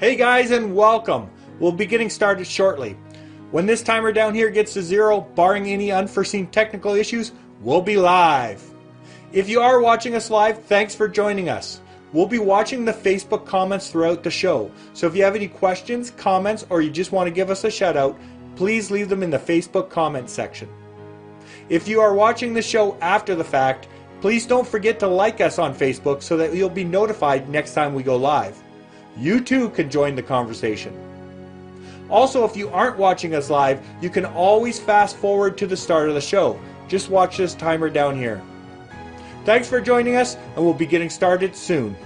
Hey guys, and welcome. We'll be getting started shortly. When this timer down here gets to 0, barring any unforeseen technical issues, we'll be live. If you are watching us live, thanks for joining us. We'll be watching the Facebook comments throughout the show, so if you have any questions, comments, or you just want to give us a shout out, please leave them in the Facebook comments section. If you are watching the show after the fact, please don't forget to like us on Facebook so that you'll be notified next time we go live. You too can join the conversation. Also, if you aren't watching us live, you can always fast forward to the start of the show. Just watch this timer down here. Thanks for joining us, and we'll be getting started soon.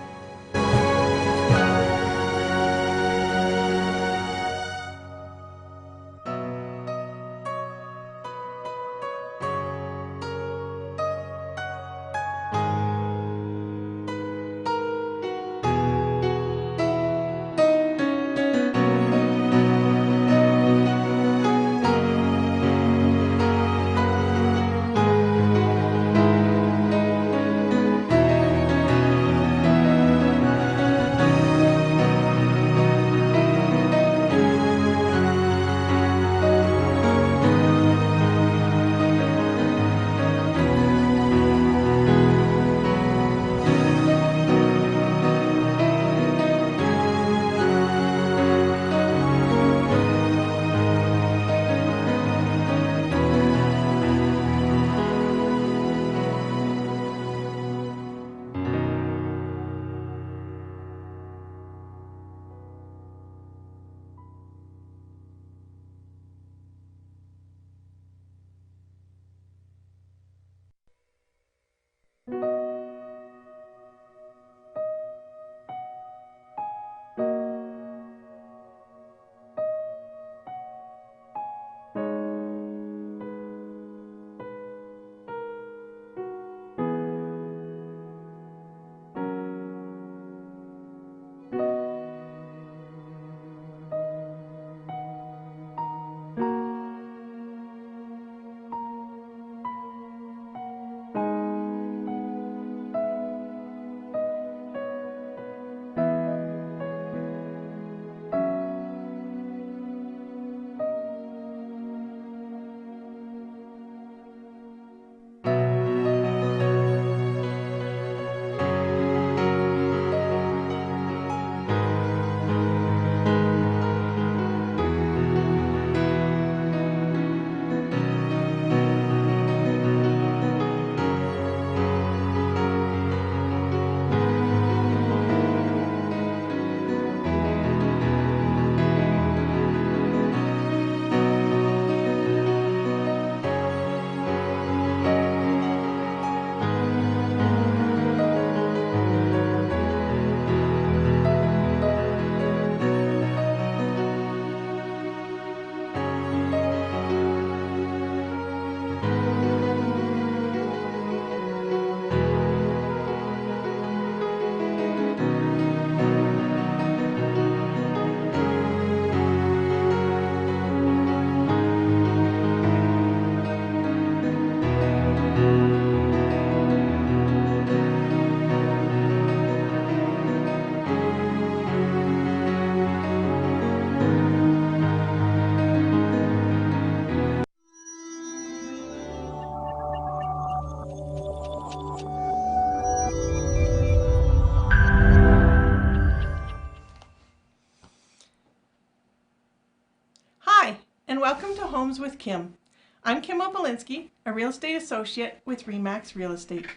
Hi, and welcome to Homes with Kim. I'm Kim Opolinsky, a real estate associate with Remax Real Estate.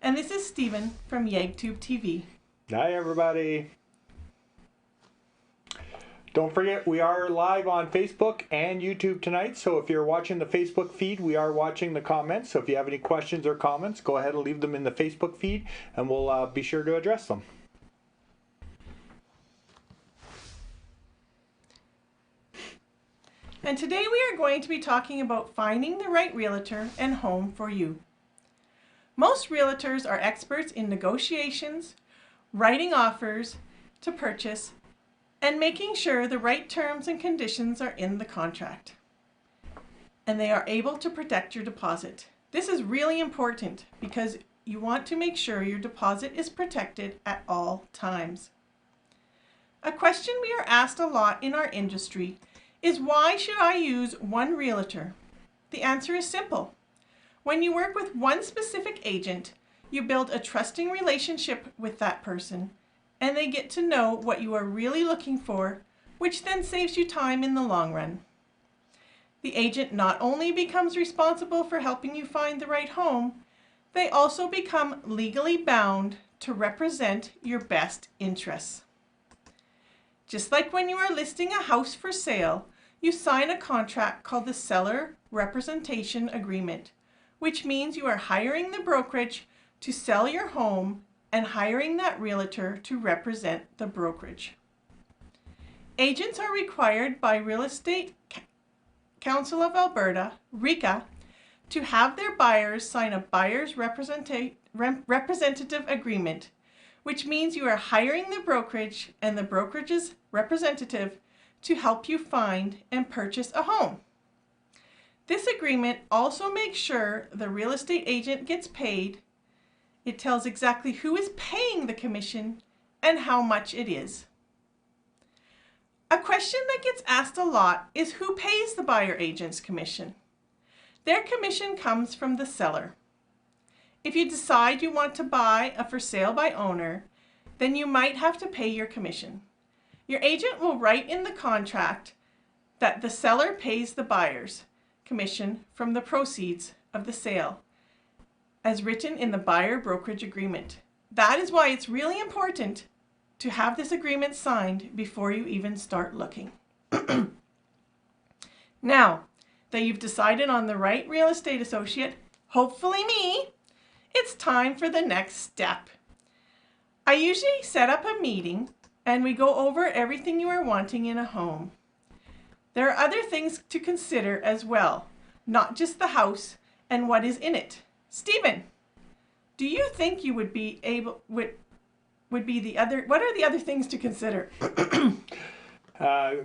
And this is Stephen from YegTube TV. Hi everybody. Don't forget, we are live on Facebook and YouTube tonight, so if you're watching the Facebook feed, we are watching the comments. So if you have any questions or comments, go ahead and leave them in the Facebook feed, and we'll be sure to address them. And today we are going to be talking about finding the right realtor and home for you. Most realtors are experts in negotiations, writing offers to purchase, and making sure the right terms and conditions are in the contract. And they are able to protect your deposit. This is really important because you want to make sure your deposit is protected at all times. A question we are asked a lot in our industry is, why should I use one realtor? The answer is simple. When you work with one specific agent, you build a trusting relationship with that person, and they get to know what you are really looking for, which then saves you time in the long run. The agent not only becomes responsible for helping you find the right home, they also become legally bound to represent your best interests. Just like when you are listing a house for sale, you sign a contract called the Seller Representation Agreement, which means you are hiring the brokerage to sell your home and hiring that realtor to represent the brokerage. Agents are required by Real Estate Council of Alberta, RECA, to have their buyers sign a buyer's representative agreement, which means you are hiring the brokerage and the brokerage's representative to help you find and purchase a home. This agreement also makes sure the real estate agent gets paid. It tells exactly who is paying the commission and how much it is. A question that gets asked a lot is, who pays the buyer agent's commission? Their commission comes from the seller. If you decide you want to buy a for sale by owner, then you might have to pay your commission. Your agent will write in the contract that the seller pays the buyer's commission from the proceeds of the sale, as written in the buyer brokerage agreement. That is why it's really important to have this agreement signed before you even start looking. Now that you've decided on the right real estate associate, hopefully me, it's time for the next step. I usually set up a meeting and we go over everything you are wanting in a home. There are other things to consider as well, not just the house and what is in it. Stephen, do you think you would be what are the other things to consider?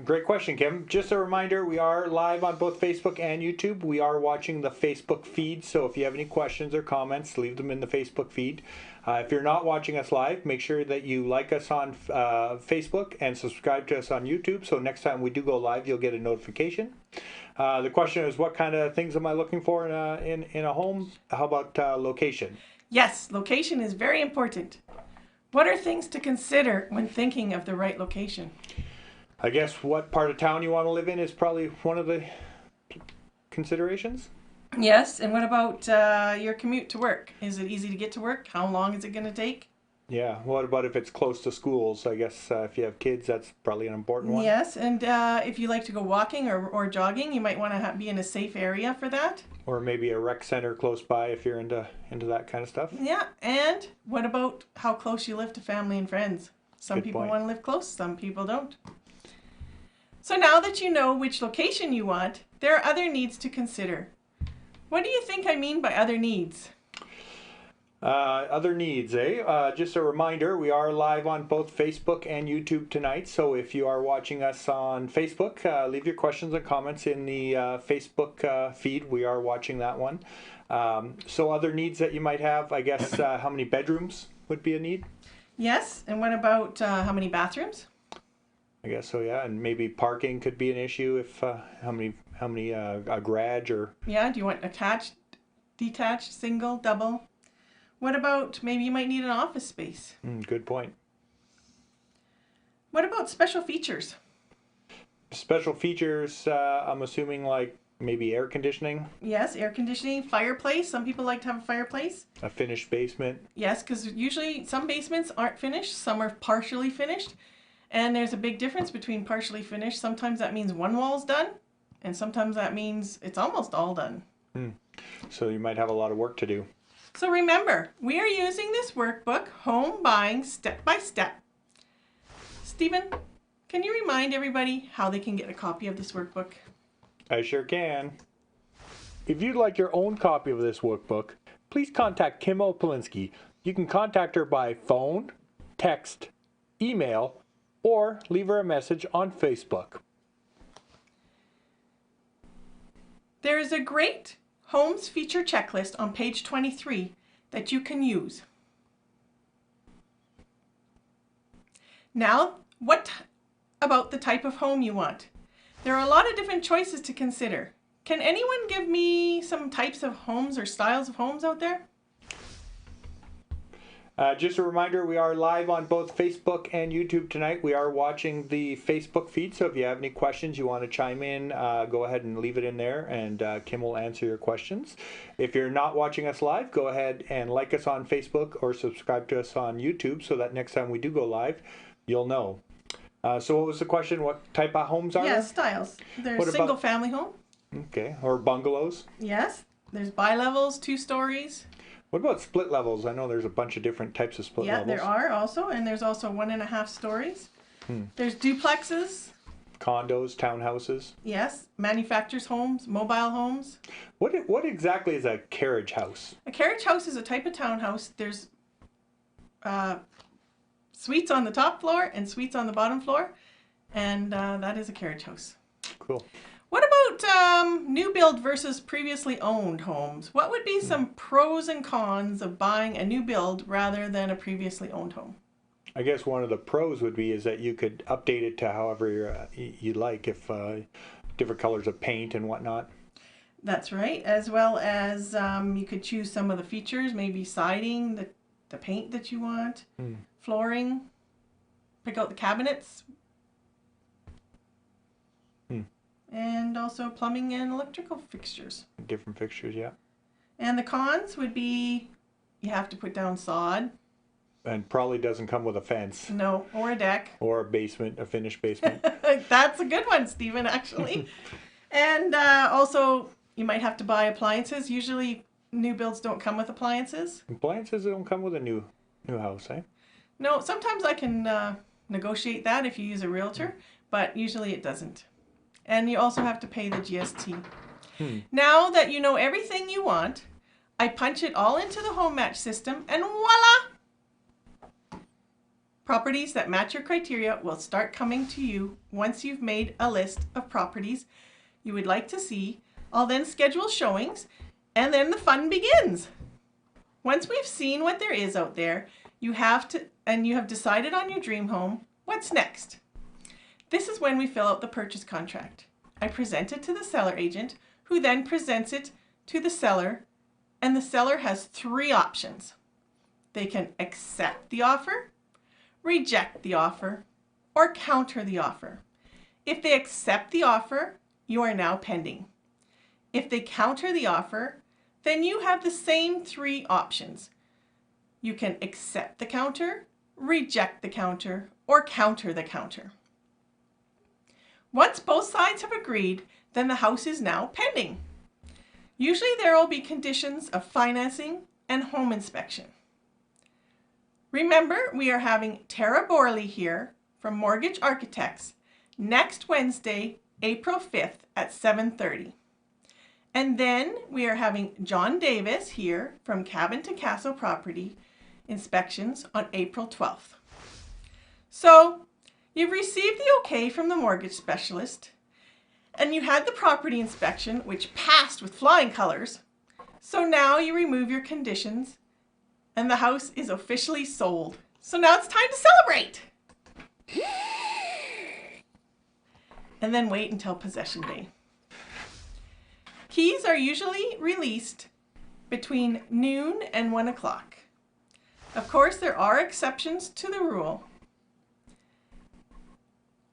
Great question, Kim. Just a reminder, we are live on both Facebook and YouTube. We are watching the Facebook feed, so if you have any questions or comments, leave them in the Facebook feed. If you're not watching us live, make sure that you like us on Facebook and subscribe to us on YouTube, so next time we do go live, you'll get a notification. The question is, what kind of things am I looking for in a home? How about location? Yes, location is very important. What are things to consider when thinking of the right location? I guess what part of town you want to live in is probably one of the considerations. Yes, and what about your commute to work? Is it easy to get to work? How long is it going to take? Yeah, what about if it's close to schools? I guess if you have kids, that's probably an important one. Yes, and if you like to go walking or jogging, you might want to be in a safe area for that. Or maybe a rec center close by if you're into that kind of stuff. Yeah, and what about how close you live to family and friends? Some people want to live close, some people don't. So now that you know which location you want, there are other needs to consider. What do you think I mean by other needs? Other needs, eh? Just a reminder, we are live on both Facebook and YouTube tonight, so if you are watching us on Facebook, leave your questions and comments in the Facebook feed. We are watching that one. So other needs that you might have, I guess, how many bedrooms would be a need? Yes, and what about how many bathrooms? I guess so, yeah, and maybe parking could be an issue if how many a garage or. Yeah, do you want attached, detached, single, double? What about maybe you might need an office space? Good point. What about special features? Special features, I'm assuming like maybe air conditioning. Yes, air conditioning, fireplace. Some people like to have a fireplace. A finished basement. Yes, because usually some basements aren't finished, some are partially finished. And there's a big difference between partially finished. Sometimes that means one wall's done, and sometimes that means it's almost all done. So you might have a lot of work to do. So remember, we are using this workbook, Home Buying Step by Step. Stephen, can you remind everybody how they can get a copy of this workbook? I sure can. If you'd like your own copy of this workbook, please contact Kim Opolinski. You can contact her by phone, text, email, or leave her a message on Facebook. There is a great Homes feature checklist on page 23 that you can use. Now, what about the type of home you want. There are a lot of different choices to consider. Can anyone give me some types of homes or styles of homes out there? Just a reminder, we are live on both Facebook and YouTube tonight. We are watching the Facebook feed, so if you have any questions, you want to chime in, go ahead and leave it in there, and Kim will answer your questions. If you're not watching us live, go ahead and like us on Facebook or subscribe to us on YouTube so that next time we do go live, you'll know. So what was the question? What type of homes are there? Styles. There's What about- single family home. Okay, or bungalows? Yes. There's bi-levels, 2 stories. What about split levels? I know there's a bunch of different types of split Yeah, levels. there are also, and there's also 1.5 stories. There's duplexes. Condos, townhouses. Yes, manufacturers' homes, mobile homes. What exactly is a carriage house? A carriage house is a type of townhouse. There's suites on the top floor and suites on the bottom floor, and that is a carriage house. Cool. What about new build versus previously owned homes? What would be some pros and cons of buying a new build rather than a previously owned home? I guess one of the pros would be is that you could update it to however you like, if different colors of paint and whatnot. That's right, as well as you could choose some of the features, maybe siding, the paint that you want, flooring, pick out the cabinets, and also plumbing and electrical fixtures. Different fixtures, yeah. And the cons would be you have to put down sod. And probably doesn't come with a fence. No, or a deck. Or a basement, a finished basement. That's a good one, Stephen, actually. And also, you might have to buy appliances. Usually, new builds don't come with appliances. Appliances don't come with a new house, eh? No, sometimes I can negotiate that if you use a realtor, but usually it doesn't. And you also have to pay the GST. Now that you know everything you want, I punch it all into the home match system, and voila! Properties that match your criteria will start coming to you once you've made a list of properties you would like to see. I'll then schedule showings, and then the fun begins. Once we've seen what there is out there, you have decided on your dream home, what's next? This is when we fill out the purchase contract. I present it to the seller agent, who then presents it to the seller, and the seller has 3 options. They can accept the offer, reject the offer, or counter the offer. If they accept the offer, you are now pending. If they counter the offer, then you have the same 3 options. You can accept the counter, reject the counter, or counter the counter. Once both sides have agreed, then the house is now pending. Usually there will be conditions of financing and home inspection. Remember, we are having Tara Borley here from Mortgage Architects next Wednesday, April 5th at 7:30. And then we are having John Davis here from Cabin to Castle Property Inspections on April 12th. So, you've received the okay from the mortgage specialist, and you had the property inspection, which passed with flying colors. So now you remove your conditions, and the house is officially sold. So now it's time to celebrate. And then wait until possession day. Keys are usually released between noon and 1 o'clock. Of course, there are exceptions to the rule.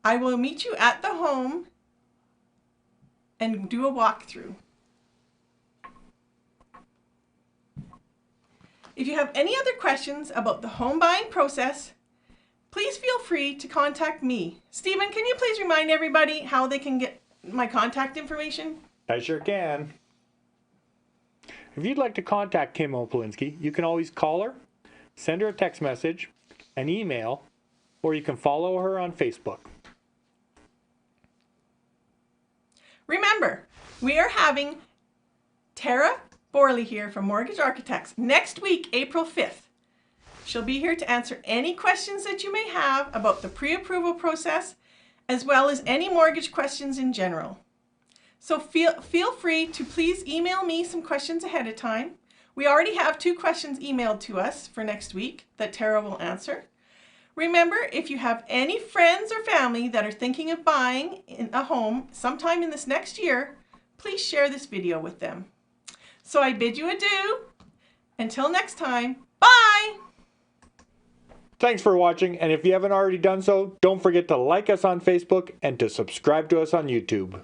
I will meet you at the home and do a walkthrough. If you have any other questions about the home buying process, please feel free to contact me. Stephen, can you please remind everybody how they can get my contact information? I sure can. If you'd like to contact Kim Opolinsky, you can always call her, send her a text message, an email, or you can follow her on Facebook. Remember, we are having Tara Borley here from Mortgage Architects next week, April 5th. She'll be here to answer any questions that you may have about the pre-approval process, as well as any mortgage questions in general. So feel free to please email me some questions ahead of time. We already have 2 questions emailed to us for next week that Tara will answer. Remember, if you have any friends or family that are thinking of buying a home sometime in this next year, please share this video with them. So I bid you adieu. Until next time, bye! Thanks for watching, and if you haven't already done so, don't forget to like us on Facebook and to subscribe to us on YouTube.